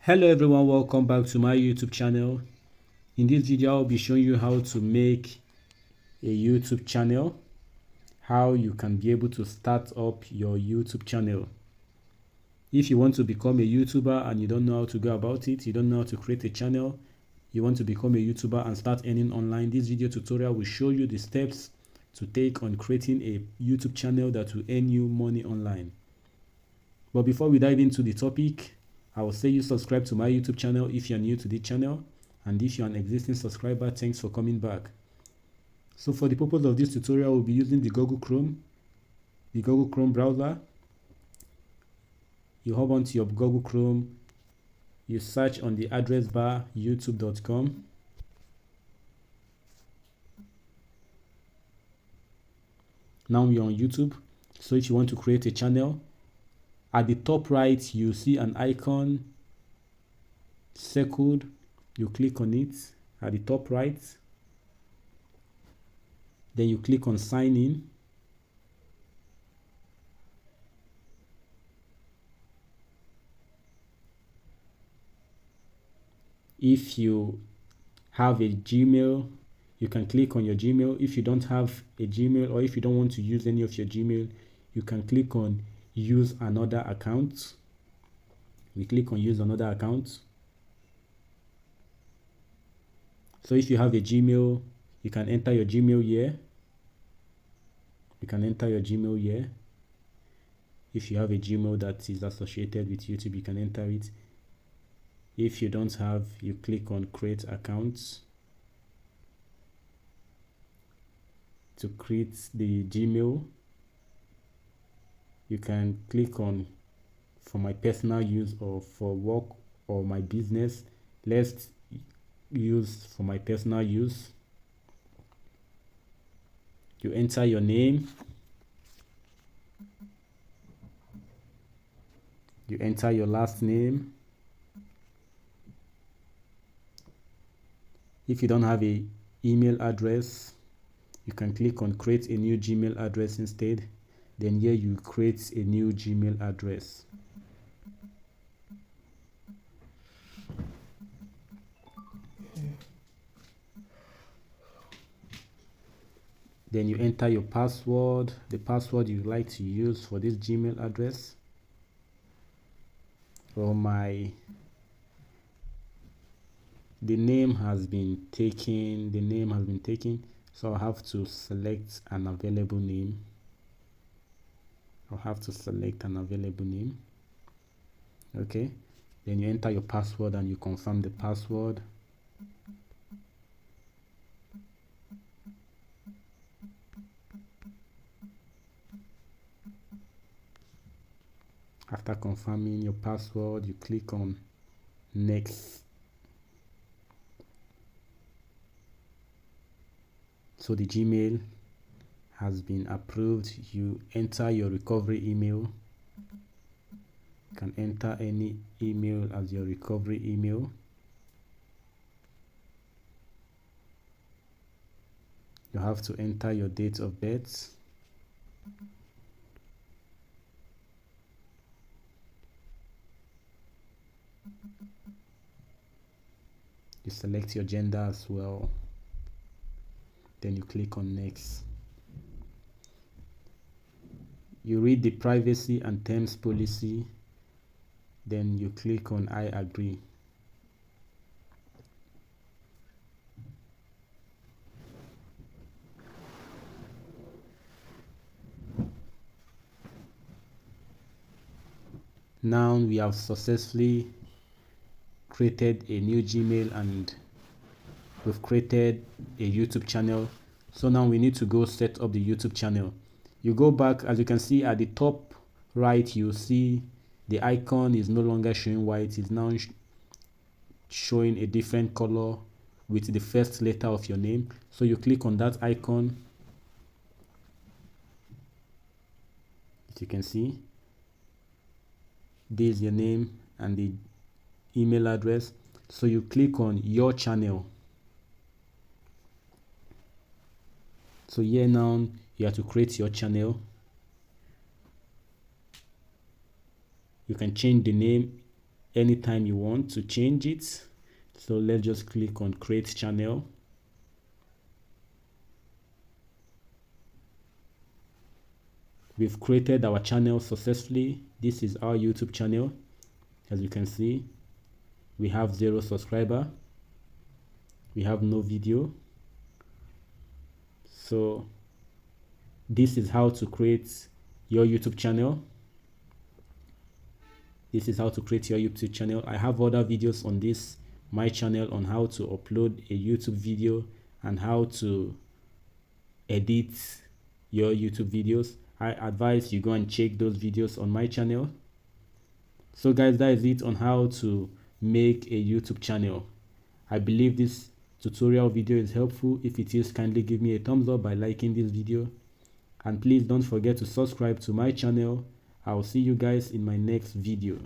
Hello everyone, welcome back to my YouTube channel. In this video I'll be showing you how to make a YouTube channel, how you can be able to start up your YouTube channel. If you want to become a YouTuber and you don't know how to go about it, you don't know how to create a channel, you want to become a YouTuber and start earning online, this video tutorial will show you the steps to take on creating a YouTube channel that will earn you money online. But before we dive into the topic, I will say you subscribe to my YouTube channel if you're new to this channel, and if you're an existing subscriber, thanks for coming back. So for the purpose of this tutorial, we'll be using the Google Chrome browser. You hop onto your Google Chrome, you search on the address bar youtube.com. Now we're on YouTube. So if you want to create a channel, at the top right, you see an icon circled. You click on it at the top right. Then you click on sign in. If you have a Gmail, you can click on your Gmail. If you don't have a Gmail, or if you don't want to use any of your Gmail, you can click on use another account. We click on use another account. So if you have a Gmail, you can enter your Gmail here. You can enter your Gmail here. If you have a Gmail that is associated with YouTube, you can enter it. If you don't have, you click on create accounts. To create the Gmail, you can click on for my personal use or for work or my business. Let's use for my personal use. You enter your name. You enter your last name. If you don't have a email address, you can click on create a new Gmail address instead. Then here you create a new Gmail address. Then you enter your password, the password you like to use for this Gmail address. For the name has been taken, so I'll have to select an available name. Okay, then you enter your password and you confirm the password. After confirming your password, you click on next. So the Gmail has been approved. You enter your recovery email. You can enter any email as your recovery email. You have to enter your date of birth. You select your gender as well. Then you click on next. You read the privacy and terms policy. Then you click on I agree. Now we have successfully created a new Gmail and we've created a YouTube channel. So now we need to go set up the YouTube channel. You go back, as you can see at the top right, you see the icon is no longer showing white, it's now showing a different color with the first letter of your name. So you click on that icon. As you can see, this is your name and the email address. So you click on your channel. So here now you have to create your channel. You can change the name anytime you want to change it. So let's just click on create channel. We've created our channel successfully. This is our YouTube channel. As you can see, we have 0 subscriber. We have no video. So this is how to create your YouTube channel. This is how to create your YouTube channel. I have other videos on this my channel on how to upload a YouTube video and how to edit your YouTube videos. I advise you go and check those videos on my channel. So guys, that is it on how to make a YouTube channel. I believe this tutorial video is helpful. If it is, kindly give me a thumbs up by liking this video, and please don't forget to subscribe to my channel. I'll see you guys in my next video.